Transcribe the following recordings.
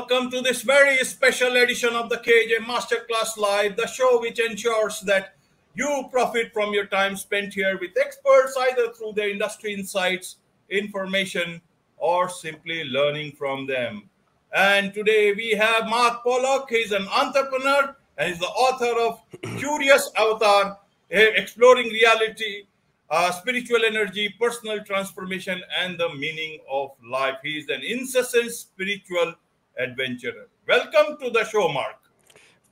welcome to this very special edition of the KAJ Masterclass Live, the show which ensures that you profit from your time spent here with experts, either through their industry insights, information, or simply learning from them. And today we have Marc Pollock. He's an entrepreneur and he's the author of Curious Avatar, Exploring Reality, Spiritual Energy, Personal Transformation, and the Meaning of Life. He is an incessant spiritual adventurer. Welcome to the show, Marc.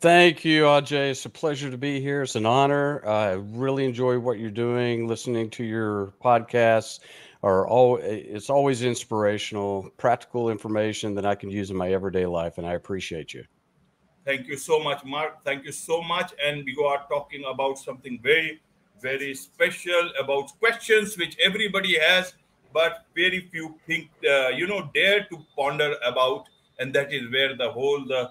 Thank you, Ajay. It's a pleasure to be here. It's an honor. I really enjoy what you're doing. Listening to your podcasts it's always inspirational, practical information that I can use in my everyday life, and I appreciate you. Thank you so much, Marc. Thank you so much. And we are talking about something very, very special, about questions which everybody has, but very few think, dare to ponder about. And that is where the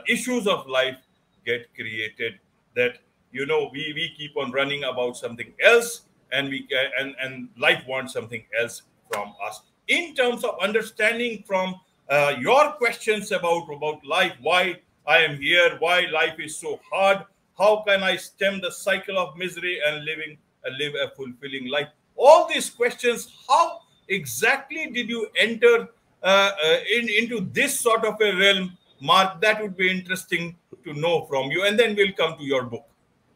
issues of life get created. That, we keep on running about something else, and and life wants something else from us. In terms of understanding from your questions about life, why I am here, why life is so hard, how can I stem the cycle of misery and live a fulfilling life? All these questions, how exactly did you enter into this sort of a realm, Marc? That would be interesting to know from you. And then we'll come to your book.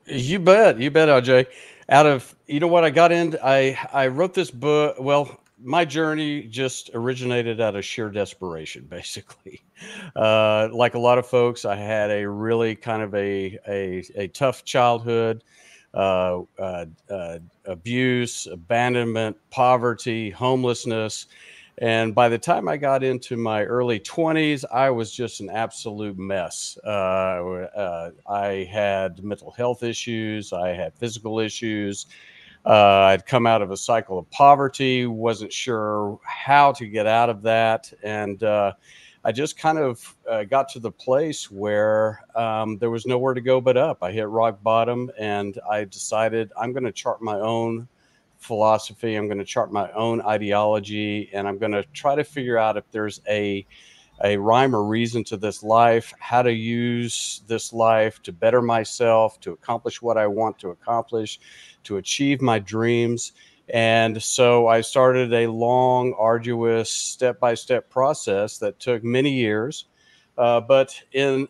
You bet, Ajay. I got into, I wrote this book. Well, my journey just originated out of sheer desperation, basically. Like a lot of folks, I had a really kind of a tough childhood, abuse, abandonment, poverty, homelessness. And by the time I got into my early 20s, I was just an absolute mess. I had mental health issues. I had physical issues. I'd come out of a cycle of poverty, wasn't sure how to get out of that. And I just kind of got to the place where there was nowhere to go but up. I hit rock bottom, and I decided I'm going to chart my own philosophy. I'm going to chart my own ideology, and I'm going to try to figure out if there's a rhyme or reason to this life, how to use this life to better myself, to accomplish what I want to accomplish, to achieve my dreams. And so I started a long, arduous, step-by-step process that took many years. But in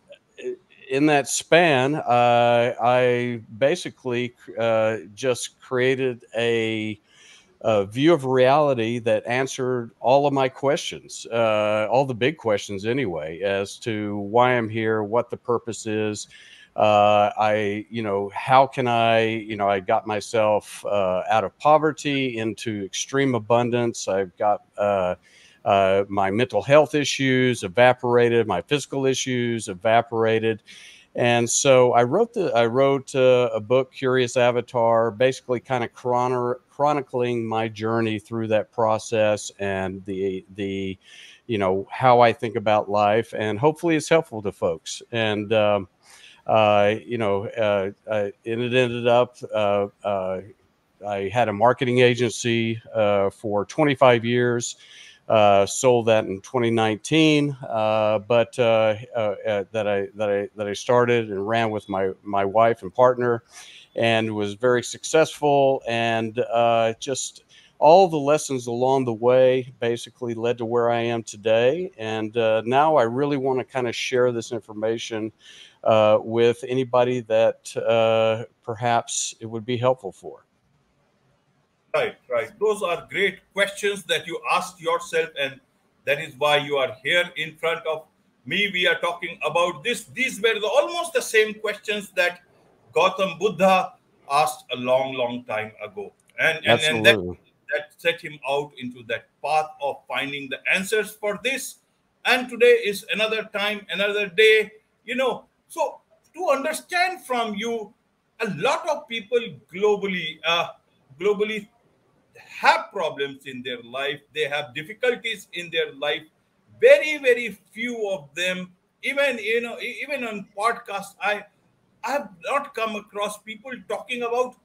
that span, I basically just created a view of reality that answered all of my questions, all the big questions anyway, as to why I'm here, what the purpose is. How can I got myself out of poverty into extreme abundance. I've got my mental health issues evaporated, my physical issues evaporated. And so I wrote a book, Curious Avatar, basically kind of chronicling my journey through that process and the how I think about life, and hopefully it's helpful to folks. And it ended up I had a marketing agency for 25 years. Sold that in 2019, but that I started and ran with my wife and partner, and was very successful. And just all the lessons along the way basically led to where I am today. And now I really want to kind of share this information with anybody that perhaps it would be helpful for. Right. Those are great questions that you asked yourself, and that is why you are here in front of me. We are talking about this. These were almost the same questions that Gautam Buddha asked a long, long time ago. And that set him out into that path of finding the answers for this. And today is another time, another day, So to understand from you, a lot of people globally have problems in their life. They have difficulties in their life. Very, very few of them, even on podcasts, I have not come across people talking about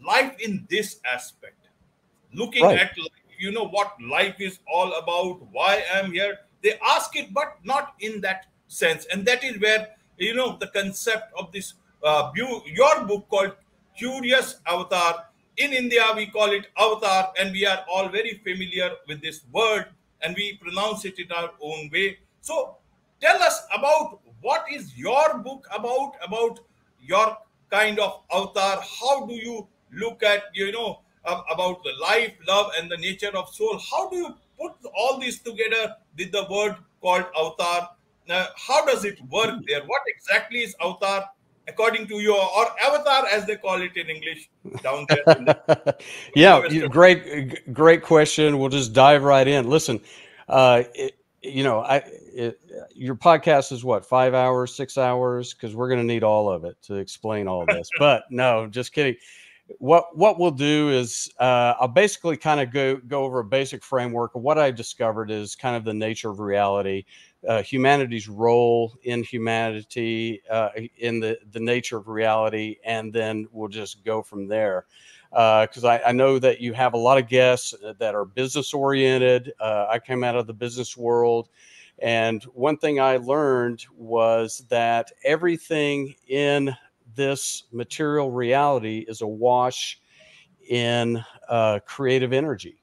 life in this aspect, looking at life, what life is all about, why I'm here. They ask it, but not in that sense. And that is where, the concept of this your book called Curious Avatar. In India, we call it avatar, and we are all very familiar with this word, and we pronounce it in our own way. So tell us about what is your book about your kind of avatar. How do you look at, about the life, love, and the nature of soul? How do you put all this together with the word called avatar? How does it work there? What exactly is avatar according to you, or avatar as they call it in English down there in Yeah, the Western? great question. We'll just dive right in. Listen, you know, your podcast is what, 5 hours, 6 hours? Because we're going to need all of it to explain all this. But no, just kidding. What we'll do is I'll basically kind of go over a basic framework of what I discovered is kind of the nature of reality, humanity's role in humanity, in the nature of reality, and then we'll just go from there. Because I know that you have a lot of guests that are business oriented. I came out of the business world. And one thing I learned was that everything in this material reality is awash in creative energy.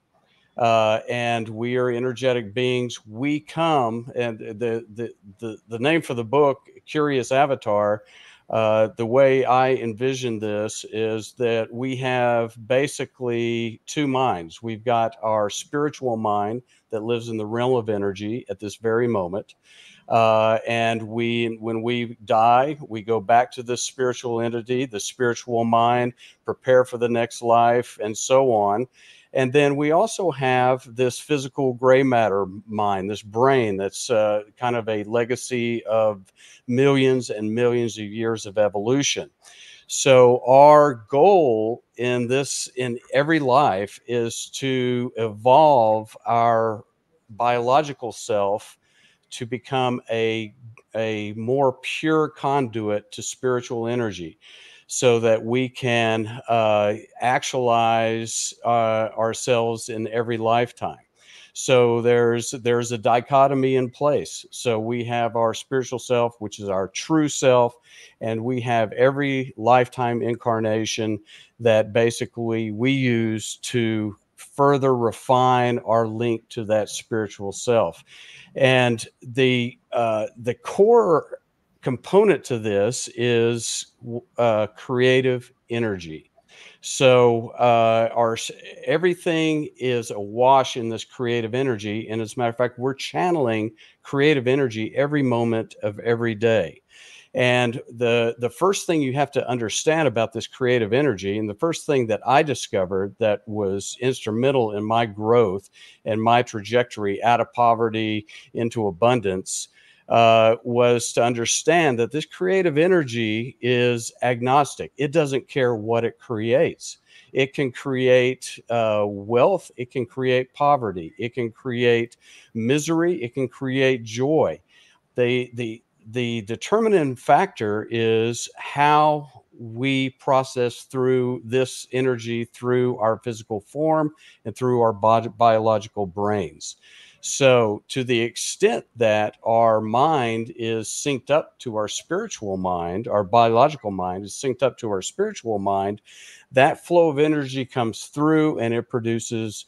And we are energetic beings. We come, and the name for the book, Curious Avatar, the way I envision this is that we have basically two minds. We've got our spiritual mind that lives in the realm of energy at this very moment. And when we die, we go back to this spiritual entity, the spiritual mind, prepare for the next life, and so on. And then we also have this physical gray matter mind, this brain that's kind of a legacy of millions and millions of years of evolution. So our goal in every life is to evolve our biological self to become a more pure conduit to spiritual energy, so that we can actualize ourselves in every lifetime. So there's a dichotomy in place. So we have our spiritual self, which is our true self, and we have every lifetime incarnation that basically we use to further refine our link to that spiritual self. And the core component to this is creative energy. So everything is awash in this creative energy, and as a matter of fact, we're channeling creative energy every moment of every day. And the first thing you have to understand about this creative energy, and the first thing that I discovered that was instrumental in my growth and my trajectory out of poverty into abundance, was to understand that this creative energy is agnostic. It doesn't care what it creates. It can create wealth. It can create poverty. It can create misery. It can create joy. The determinant factor is how we process through this energy through our physical form and through our biological brains. So to the extent that our mind is synced up to our spiritual mind, our biological mind is synced up to our spiritual mind, that flow of energy comes through and it produces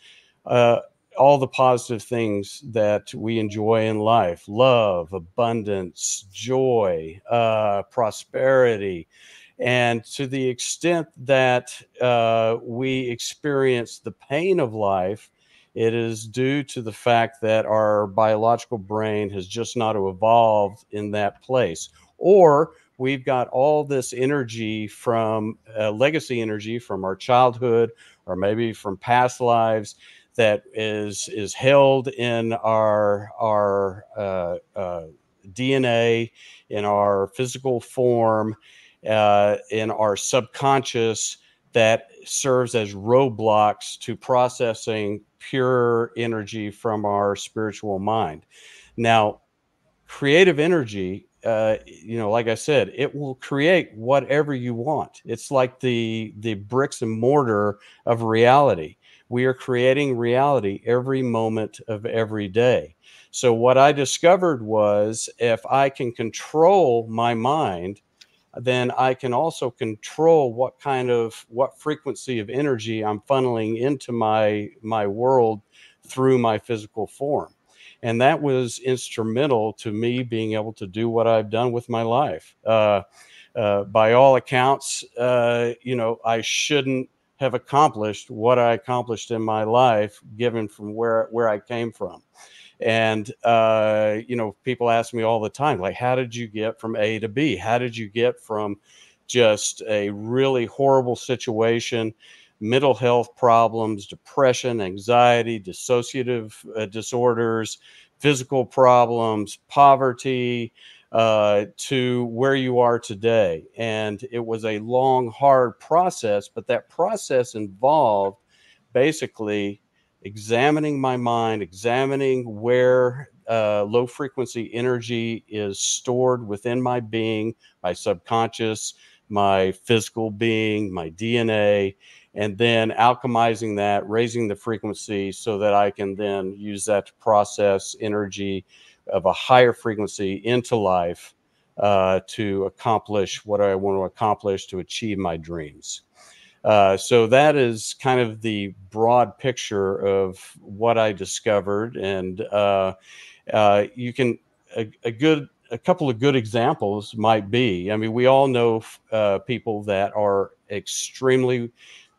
all the positive things that we enjoy in life: love, abundance, joy, prosperity. And to the extent that we experience the pain of life, it is due to the fact that our biological brain has just not evolved in that place. Or we've got all this energy from legacy energy from our childhood, or maybe from past lives, that is held in our DNA, in our physical form, in our subconscious, that serves as roadblocks to processing pure energy from our spiritual mind. Now, creative energy, like I said, it will create whatever you want. It's like the bricks and mortar of reality. we are creating reality every moment of every day. So what I discovered was if I can control my mind, then I can also control what frequency of energy I'm funneling into my world through my physical form. And that was instrumental to me being able to do what I've done with my life. By all accounts, I shouldn't have accomplished what I accomplished in my life, given from where I came from. And, people ask me all the time, like, how did you get from A to B? How did you get from just a really horrible situation, mental health problems, depression, anxiety, dissociative disorders, physical problems, poverty, to where you are today? And it was a long, hard process, but that process involved basically examining my mind, examining where low frequency energy is stored within my being, my subconscious, my physical being, my DNA, and then alchemizing that, raising the frequency so that I can then use that to process energy of a higher frequency into life to accomplish what I want to accomplish, to achieve my dreams. So that is kind of the broad picture of what I discovered, and you can a couple of good examples might be. I mean, we all know people that are extremely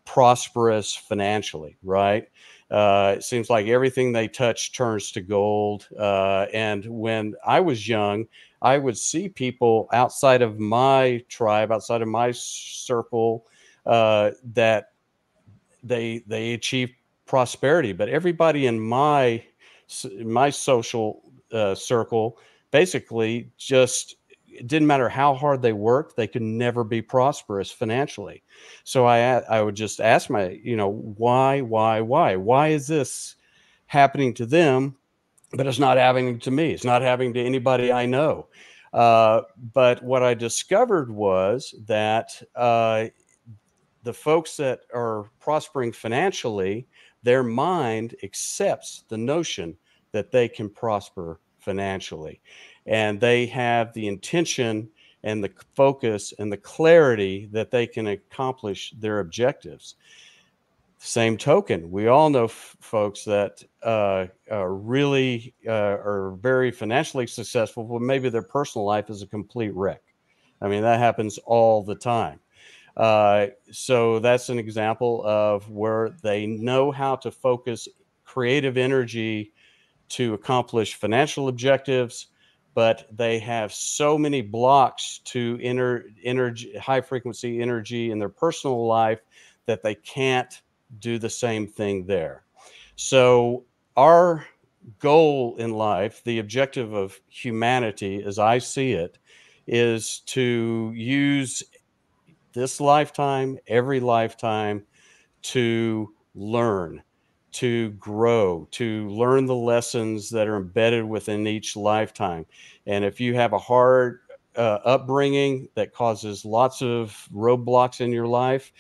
prosperous financially, right? It seems like everything they touch turns to gold. And when I was young, I would see people outside of my tribe, outside of my circle, that they achieve prosperity, but everybody in my social circle basically just, it didn't matter how hard they worked, they could never be prosperous financially. So I would just ask why is this happening to them, but it's not happening to me, it's not happening to anybody I know. But what I discovered was that the folks that are prospering financially, their mind accepts the notion that they can prosper financially. And they have the intention and the focus and the clarity that they can accomplish their objectives. Same token, we all know folks that are very financially successful, but maybe their personal life is a complete wreck. I mean, that happens all the time. So that's an example of where they know how to focus creative energy to accomplish financial objectives, but they have so many blocks to energy, high frequency energy in their personal life that they can't do the same thing there. So our goal in life, the objective of humanity, as I see it, is to use this lifetime, every lifetime, to learn, to grow, to learn the lessons that are embedded within each lifetime. And if you have a hard upbringing that causes lots of roadblocks in your life,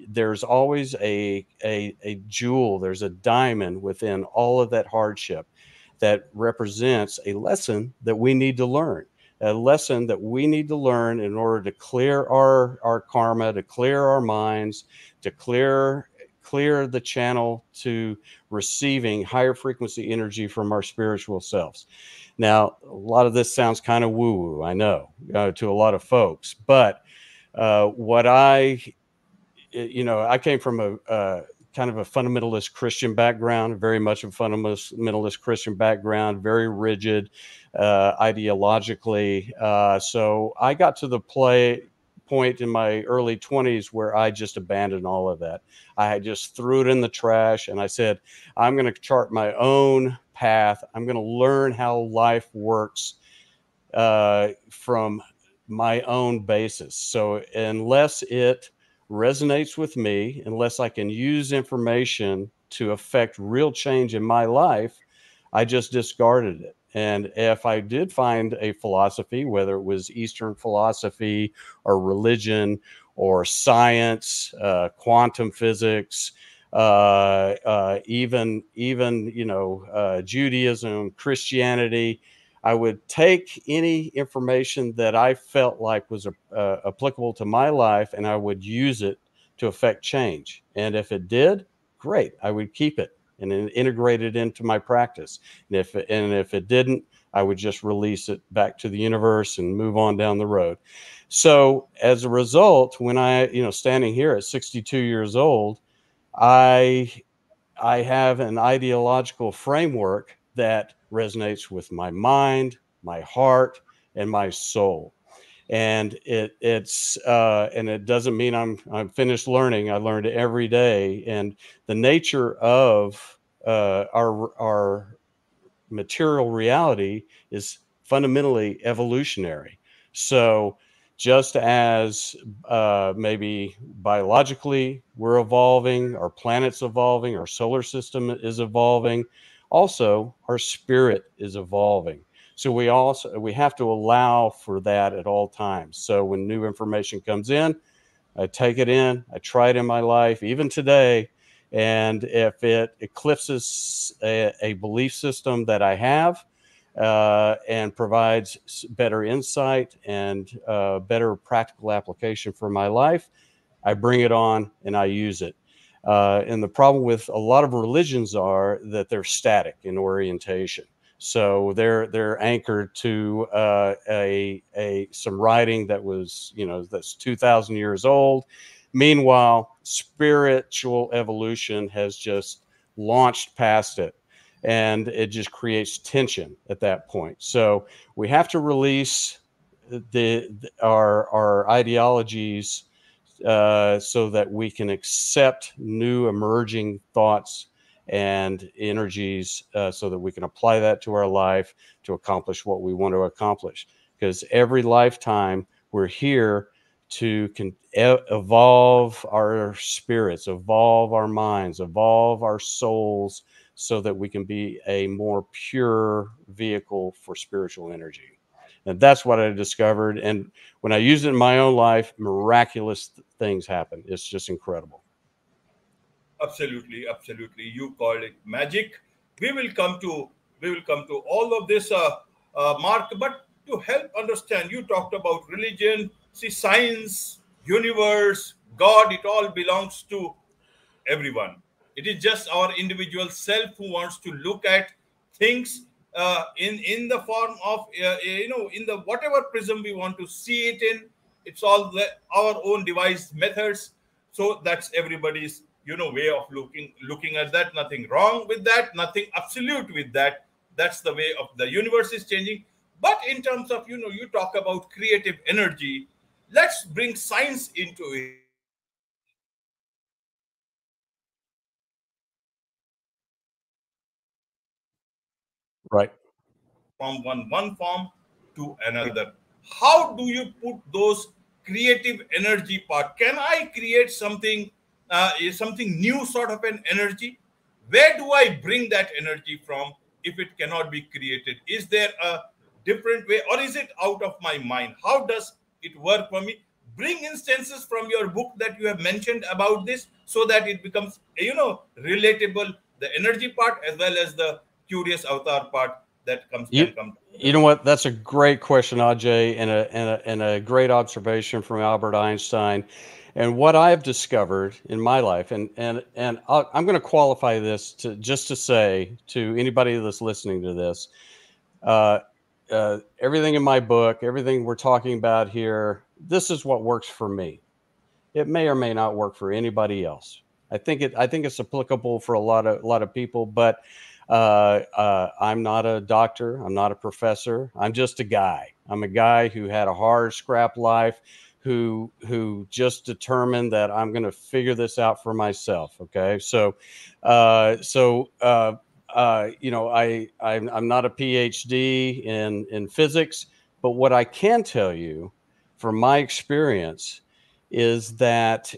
there's always a jewel, there's a diamond within all of that hardship that represents a lesson that we need to learn. A lesson that we need to learn in order to clear our karma, to clear our minds, to clear the channel to receiving higher frequency energy from our spiritual selves. Now, a lot of this sounds kind of woo-woo, I know, to a lot of folks, but what I came from a kind of a fundamentalist Christian background, very much a fundamentalist Christian background, very rigid ideologically. So I got to the point in my early 20s where I just abandoned all of that. I just threw it in the trash and I said, I'm going to chart my own path. I'm going to learn how life works from my own basis. So unless it resonates with me, unless I can use information to affect real change in my life, I just discarded it. And if I did find a philosophy, whether it was Eastern philosophy or religion or science, quantum physics, even Judaism, Christianity. I would take any information that I felt like was applicable to my life, and I would use it to affect change. And if it did, great, I would keep it and integrate it into my practice. And if it didn't, I would just release it back to the universe and move on down the road. So as a result, when standing here at 62 years old, I have an ideological framework that resonates with my mind, my heart, and my soul. And it doesn't mean I'm finished learning. I learned every day, and the nature of our material reality is fundamentally evolutionary. So just as maybe biologically we're evolving, our planet's evolving, our solar system is evolving, also our spirit is evolving. So we have to allow for that at all times. So when new information comes in, I take it in, I try it in my life, even today. And if it eclipses a belief system that I have and provides better insight and better practical application for my life, I bring it on and I use it. And the problem with a lot of religions are that they're static in orientation. So they're anchored to some writing that was, that's 2,000 years old. Meanwhile, spiritual evolution has just launched past it, and it just creates tension at that point. So we have to release our ideologies so that we can accept new emerging thoughts and energies so that we can apply that to our life to accomplish what we want to accomplish. Because every lifetime we're here to evolve our spirits, evolve our minds, evolve our souls so that we can be a more pure vehicle for spiritual energy. And that's what I discovered. And when I use it in my own life, miraculous things happen. It's just incredible. Absolutely, absolutely. You called it magic. We will come to all of this, Mark. But to help understand, you talked about religion. See, science, universe, God. It all belongs to everyone. It is just our individual self who wants to look at things in the form of in the whatever prism we want to see it in. It's all our own devised methods. So that's everybody's way of looking at that. Nothing wrong with that. Nothing absolute with that. That's the way of the universe is changing. But in terms of you talk about creative energy. Let's bring science into it. Right. From one form to another. How do you put those creative energy part? Can I create something, something new, sort of an energy? Where do I bring that energy from if it cannot be created? Is there a different way, or is it out of my mind? How does it work for me? Bring instances from your book that you have mentioned about this, so that it becomes relatable, the energy part as well as the curious avatar part that You, can come you together. know what? That's a great question, Ajay, and a great observation from Albert Einstein. And what I've discovered in my life, I'm going to qualify this to say to anybody that's listening to this, uh, everything in my book, everything we're talking about here, this is what works for me. It may or may not work for anybody else. I think it's applicable for a lot of people, but I'm not a doctor. I'm not a professor. I'm just a guy. I'm a guy who had a hard scrap life, who just determined that I'm going to figure this out for myself. Okay, so uh, so uh, I'm not a PhD in physics, but what I can tell you from my experience is that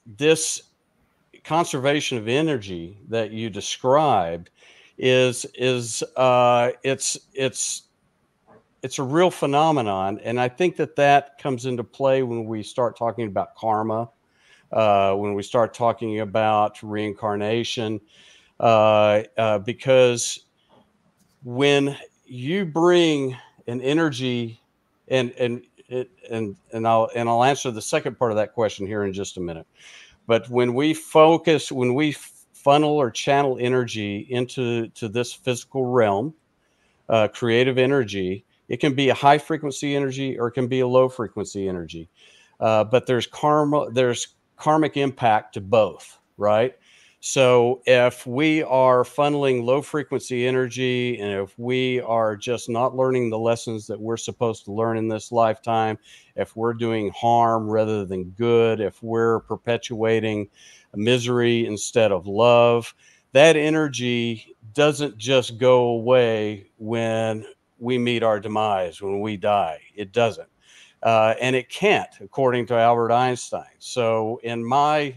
this conservation of energy that you described is it's a real phenomenon, and I think that comes into play when we start talking about karma. when we start talking about reincarnation, because when you bring an energy, and I'll answer the second part of that question here in just a minute. But when we funnel or channel energy into this physical realm, creative energy, it can be a high frequency energy or it can be a low frequency energy. But there's karmic impact to both, right? So if we are funneling low frequency energy, and if we are just not learning the lessons that we're supposed to learn in this lifetime, if we're doing harm rather than good, if we're perpetuating misery instead of love, that energy doesn't just go away when we meet our demise, when we die. It doesn't. And it can't, according to Albert Einstein. So in my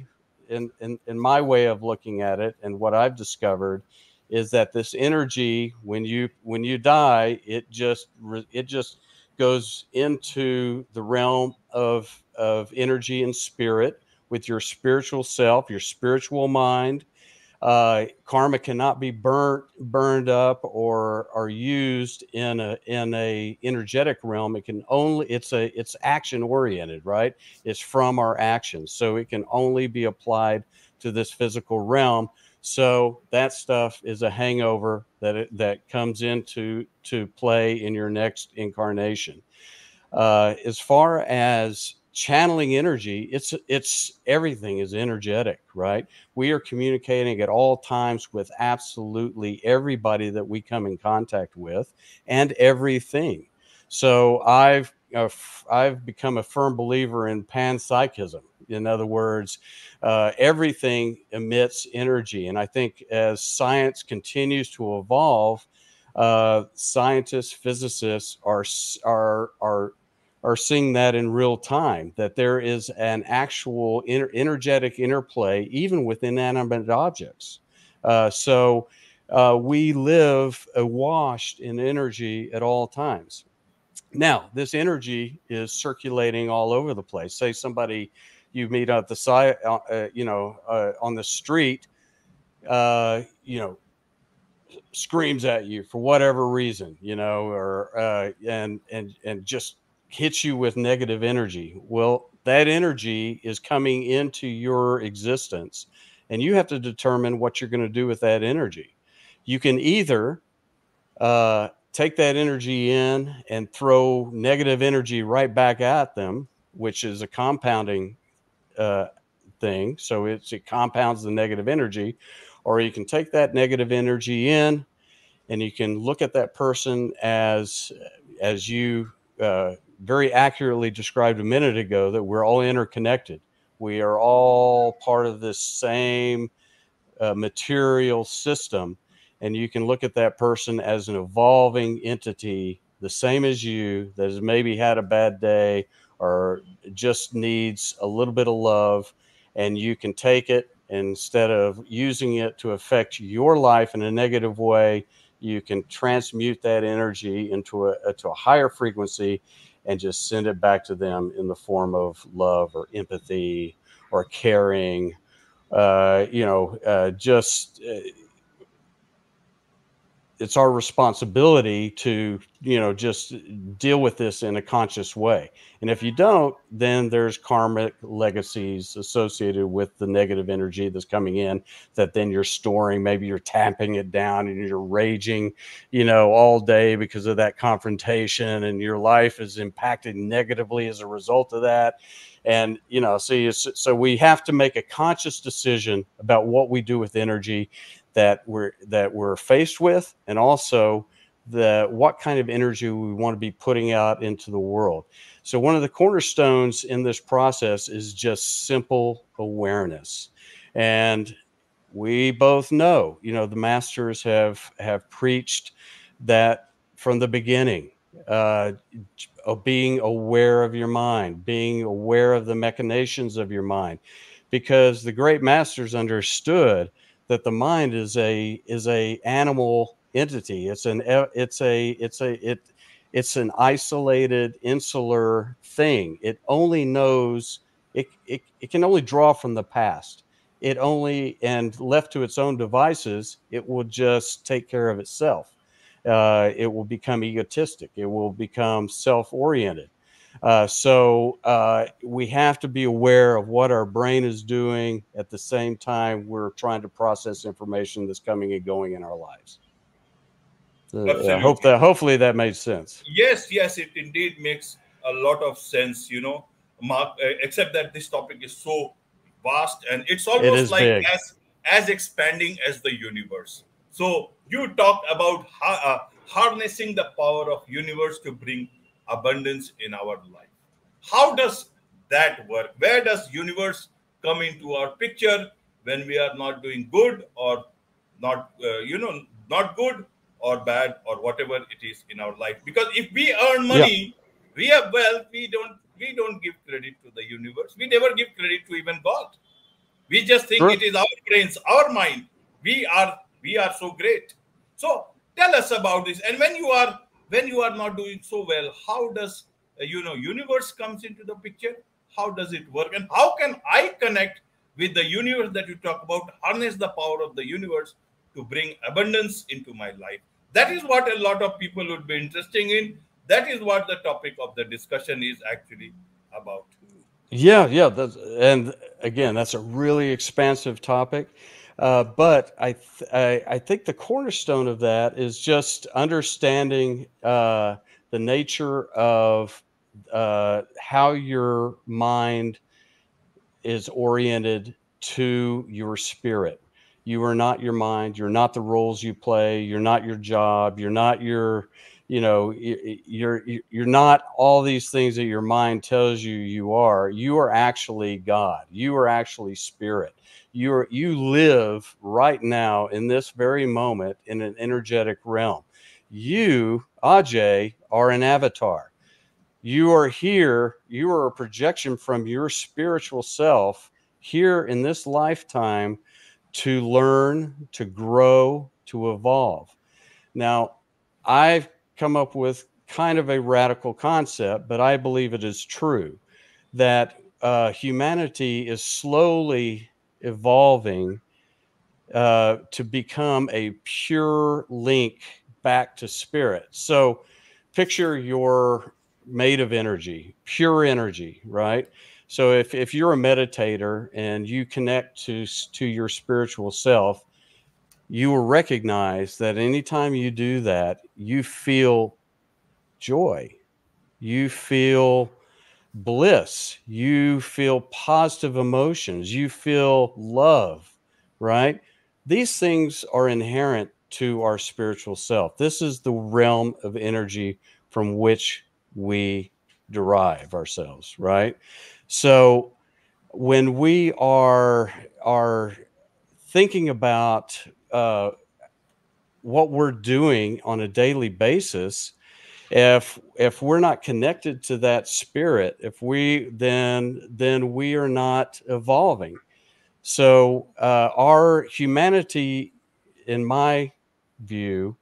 way of looking at it, and what I've discovered is that this energy, when you die, it just goes into the realm of energy and spirit with your spiritual self, your spiritual mind. Karma cannot be burned up or used in a energetic realm. It can only, it's action oriented, right? It's from our actions, so it can only be applied to this physical realm. So that stuff is a hangover that comes into play in your next incarnation. As far as channeling energy, it's everything is energetic, right? We are communicating at all times with absolutely everybody that we come in contact with, and everything. So I've become a firm believer in panpsychism. In other words, everything emits energy, and I think as science continues to evolve, scientists, physicists are seeing that in real time, that there is an actual energetic interplay even with inanimate objects. So we live awashed in energy at all times. Now, this energy is circulating all over the place. Say somebody you meet at the side, on the street, you know, screams at you for whatever reason, or and just hits you with negative energy. Well, that energy is coming into your existence, and you have to determine what you're going to do with that energy. You can either take that energy in and throw negative energy right back at them, which is a compounding uh, thing. So it compounds the negative energy, or you can take that negative energy in and you can look at that person as you very accurately described a minute ago, that we're all interconnected. We are all part of this same material system, and you can look at that person as an evolving entity, the same as you, that has maybe had a bad day or just needs a little bit of love, and you can take it, and instead of using it to affect your life in a negative way, you can transmute that energy into a higher frequency and just send it back to them in the form of love or empathy or caring. Just it's our responsibility to, just deal with this in a conscious way. And if you don't, then there's karmic legacies associated with the negative energy that's coming in, that then you're storing. Maybe you're tamping it down and you're raging, all day because of that confrontation, and your life is impacted negatively as a result of that. And, so we have to make a conscious decision about what we do with energy that we're faced with, and also what kind of energy we want to be putting out into the world. So one of the cornerstones in this process is just simple awareness. And we both know, the masters have preached that from the beginning, of being aware of your mind, being aware of the machinations of your mind, because the great masters understood that the mind is a animal entity. It's an isolated, insular thing. It only knows it can only draw from the past. It only, and left to its own devices, it will just take care of itself. It will become egotistic. It will become self-oriented. So we have to be aware of what our brain is doing at the same time we're trying to process information that's coming and going in our lives. Absolutely. Hopefully that made sense. Yes, yes, it indeed makes a lot of sense, you know, Mark, except that this topic is so vast and it's It almost is like big. as expanding as the universe. So you talked about harnessing the power of universe to bring abundance in our life. How does that work? Where does universe come into our picture when we are not doing good or not, not good or bad or whatever it is in our life? Because if we earn Yeah. money, we have wealth, we don't give credit to the universe. We never give credit to even God. We just think it Sure. is our brains, our mind. We are so great. So tell us about this. And when you are not doing so well, how does universe comes into the picture? How does it work? And how can I connect with the universe that you talk about? Harness the power of the universe to bring abundance into my life. That is what a lot of people would be interested in. That is what the topic of the discussion is actually about. Yeah. And again, that's a really expansive topic. But I think the cornerstone of that is just understanding the nature of how your mind is oriented to your spirit. You are not your mind. You're not the roles you play. You're not your job. You're not your, you're not all these things that your mind tells you you are. You are actually God. You are actually spirit. You live right now in this very moment in an energetic realm. You, Ajay, are an avatar. You are here, you are a projection from your spiritual self here in this lifetime to learn, to grow, to evolve. Now, I've come up with kind of a radical concept, but I believe it is true that humanity is slowly evolving to become a pure link back to spirit. So picture you're made of energy, pure energy, right? So if you're a meditator and you connect to your spiritual self, you will recognize that anytime you do that, you feel joy, you feel bliss, you feel positive emotions, you feel love, right? These things are inherent to our spiritual self. This is the realm of energy from which we derive ourselves, right? So when we are thinking about what we're doing on a daily basis, if we're not connected to that spirit, if we then we are not evolving. So our humanity, in my view,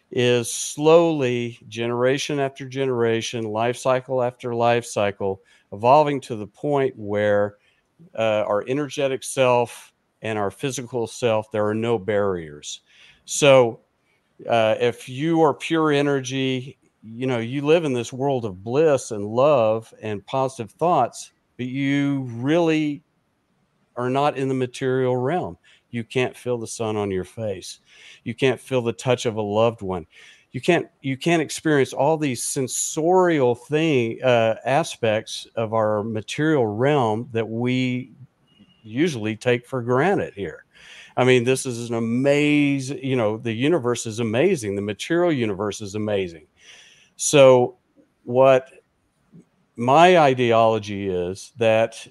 is slowly, generation after generation, life cycle after life cycle, evolving to the point where our energetic self and our physical self, there are no barriers. So if you are pure energy, you live in this world of bliss and love and positive thoughts, but you really are not in the material realm. You can't feel the sun on your face. You can't feel the touch of a loved one. You can't experience all these sensorial aspects of our material realm that we usually take for granted here. I mean, this is an amazing, the universe is amazing. The material universe is amazing. So what my ideology is that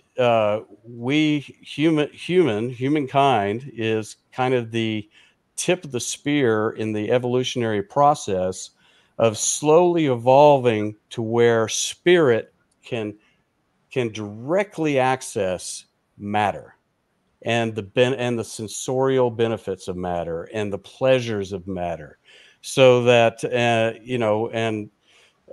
humankind is kind of the tip of the spear in the evolutionary process of slowly evolving to where spirit can directly access matter and the sensorial benefits of matter and the pleasures of matter, so that and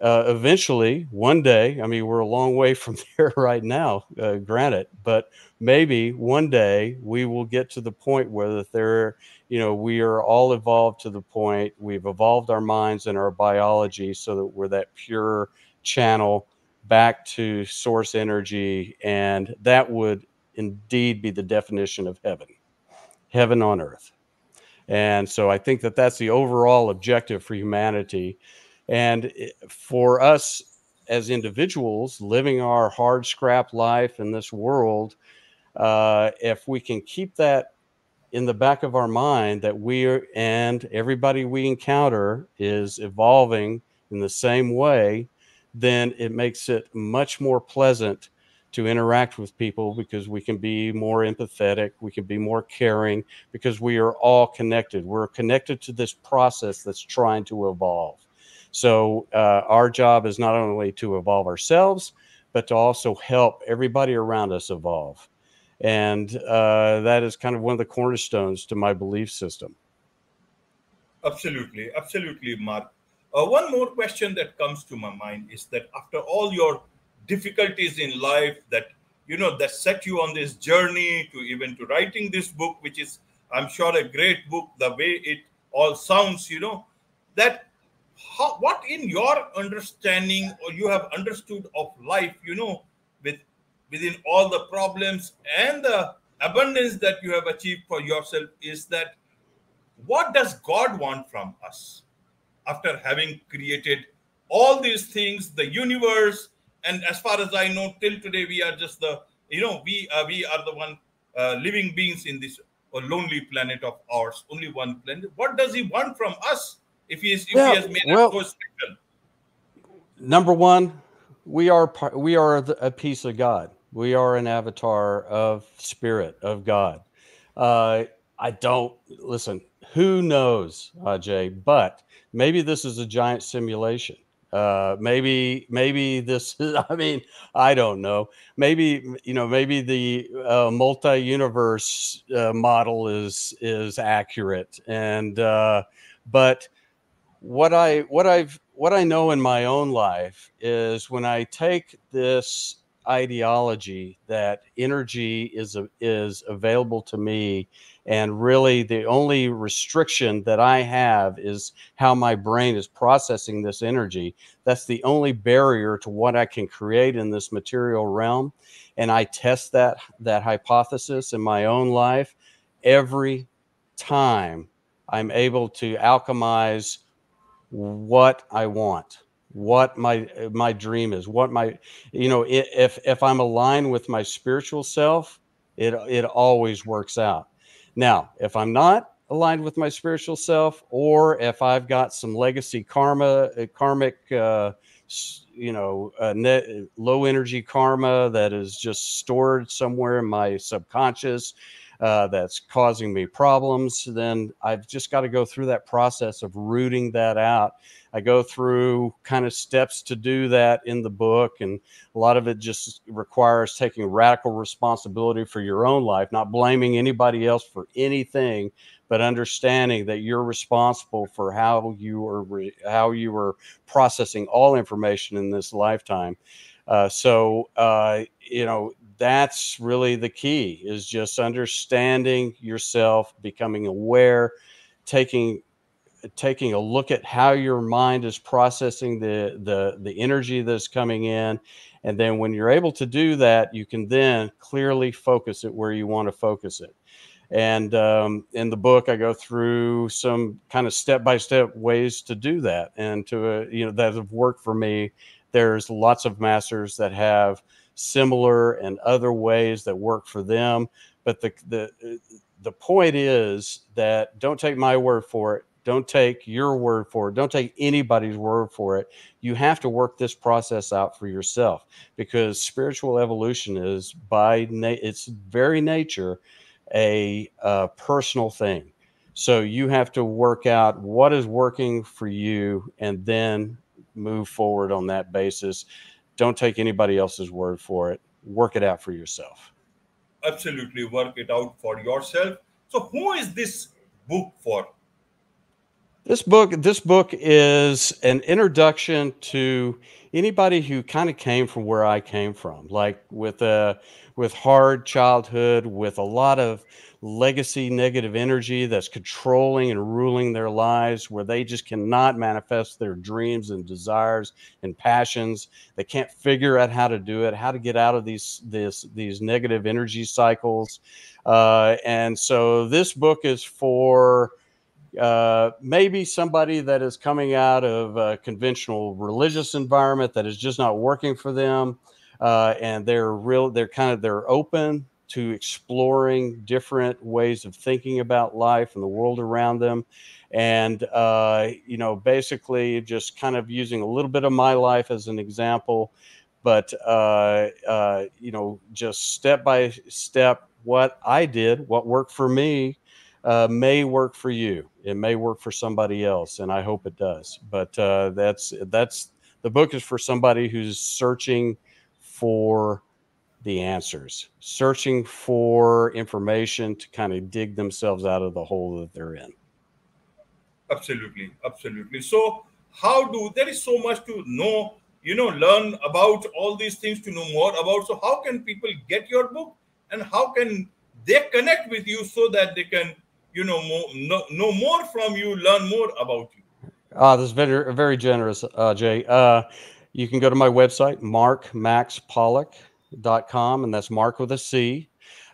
Eventually, one day, I mean, we're a long way from there right now, granted, but maybe one day we will get to the point where that there, we are all evolved to the point, we've evolved our minds and our biology so that we're that pure channel back to source energy. And that would indeed be the definition of heaven on earth. And so I think that that's the overall objective for humanity. And for us as individuals living our hard scrap life in this world, if we can keep that in the back of our mind, that we are, and everybody we encounter is evolving in the same way, then it makes it much more pleasant to interact with people, because we can be more empathetic, we can be more caring, because we are all connected. We're connected to this process that's trying to evolve. So our job is not only to evolve ourselves, but to also help everybody around us evolve. And that is kind of one of the cornerstones to my belief system. Absolutely, absolutely, Mark. One more question that comes to my mind is that after all your difficulties in life, that that set you on this journey to even to writing this book, which is, I'm sure, a great book. The way it all sounds, that what in your understanding or you have understood of life, with within all the problems and the abundance that you have achieved for yourself, is that what does God want from us after having created all these things, the universe? And as far as I know, till today, we are just we are the one living beings in this lonely planet of ours, only one planet. What does He want from us if He Yeah, has made us well, so special? number one, we are a piece of God. We are an avatar of spirit of God. Uh, I don't listen. Who knows, Ajay? But maybe this is a giant simulation. Maybe this is. I mean, I don't know. Maybe maybe the multi-universe model is accurate, and but what I know in my own life is, when I take this ideology that energy is available to me, and really the only restriction that I have is how my brain is processing this energy. That's the only barrier to what I can create in this material realm. And I test that hypothesis in my own life every time. I'm able to alchemize what I want, what my dream is, what my if I'm aligned with my spiritual self, it always works out. Now, if I'm not aligned with my spiritual self, or if I've got some legacy karmic low energy karma that is just stored somewhere in my subconscious, that's causing me problems, then I've just got to go through that process of rooting that out. I go through kind of steps to do that in the book, and a lot of it just requires taking radical responsibility for your own life, not blaming anybody else for anything, but understanding that you're responsible for how you are processing all information in this lifetime. That's really the key, is just understanding yourself, becoming aware, taking a look at how your mind is processing the energy that's coming in. And then when you're able to do that, you can then clearly focus it where you want to focus it. And in the book, I go through some kind of step-by-step ways to do that, and that have worked for me. There's lots of masters that have similar and other ways that work for them. But the point is that don't take my word for it. Don't take your word for it. Don't take anybody's word for it. You have to work this process out for yourself, because spiritual evolution is by its very nature a personal thing. So you have to work out what is working for you, and then move forward on that basis. Don't take anybody else's word for it. Work it out for yourself. Absolutely, work it out for yourself. So, who is this book for? This book is an introduction to anybody who kind of came from where I came from, like with hard childhood, with a lot of legacy negative energy that's controlling and ruling their lives, where they just cannot manifest their dreams and desires and passions. They can't figure out how to do it, how to get out of these negative energy cycles. And so this book is for maybe somebody that is coming out of a conventional religious environment that is just not working for them, and they're open to exploring different ways of thinking about life and the world around them, and basically just kind of using a little bit of my life as an example, but just step by step what I did, what worked for me, may work for you. It may work for somebody else, and I hope it does. But that's the book is for somebody who's searching for the answers, searching for information to kind of dig themselves out of the hole that they're in. Absolutely, absolutely. So, how do there is so much to know, learn about all these things to know more about. So, how can people get your book, and how can they connect with you so that they can, know more from you, learn more about you? This is very, very generous, Jay. You can go to my website, marcmaxpollock.com, and that's Mark with a C.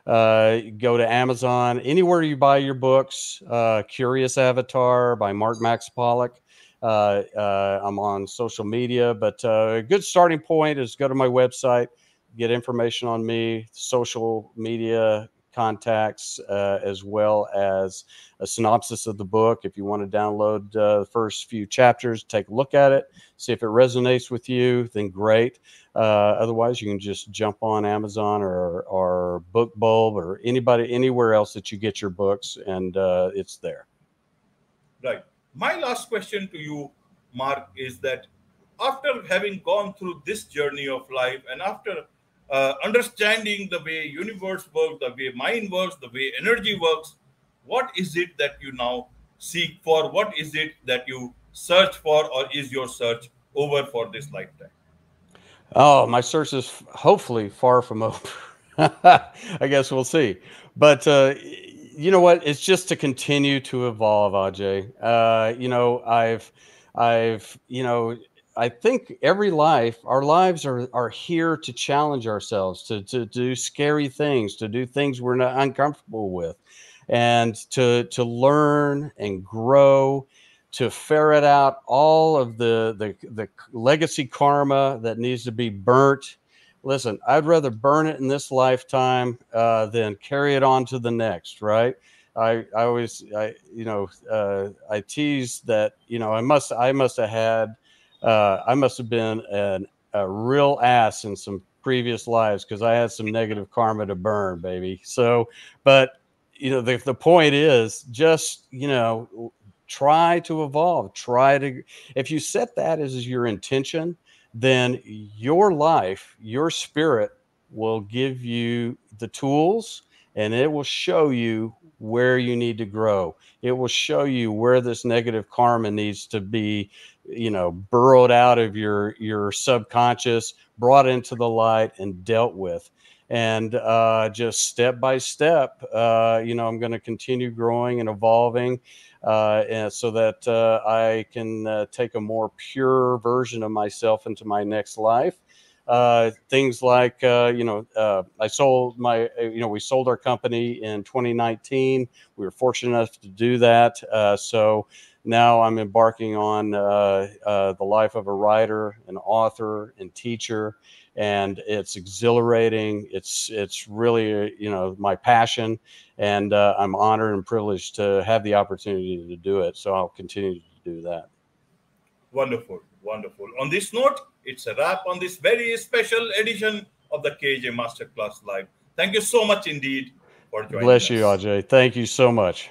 Go to Amazon, anywhere you buy your books. Curious Avatar by Marc Max Pollock. I'm on social media, but a good starting point is go to my website, get information on me, social media contacts, as well as a synopsis of the book. If you want to download the first few chapters, take a look at it, see if it resonates with you, then great. Otherwise, you can just jump on Amazon or BookBulb or anywhere else that you get your books, and it's there. Right. My last question to you, Mark, is that after having gone through this journey of life, and after understanding the way universe works, the way mind works, the way energy works, what is it that you now seek for? What is it that you search for, or is your search over for this lifetime? Oh, my search is hopefully far from over. I guess we'll see. But you know what? It's just to continue to evolve, Ajay. I think our lives are here to challenge ourselves, to do scary things, to do things we're not uncomfortable with, and to learn and grow, to ferret out all of the legacy karma that needs to be burnt. Listen, I'd rather burn it in this lifetime than carry it on to the next, right? I tease that, I must have been a real ass in some previous lives because I had some negative karma to burn, baby. So, but the point is just, try to evolve, if you set that as your intention, then your life, your spirit will give you the tools, and it will show you where you need to grow. It will show you where this negative karma needs to be, burrowed out of your subconscious, brought into the light, and dealt with. And just step by step, I'm going to continue growing and evolving, and so that I can take a more pure version of myself into my next life. Things like, I sold we sold our company in 2019. We were fortunate enough to do that. So now I'm embarking on the life of a writer, an author, and teacher. And it's exhilarating. It's really, my passion, and I'm honored and privileged to have the opportunity to do it. So I'll continue to do that. Wonderful, wonderful. On this note, it's a wrap on this very special edition of the KAJ Masterclass Live. Thank you so much indeed for joining us. Bless you, Ajay. Thank you so much.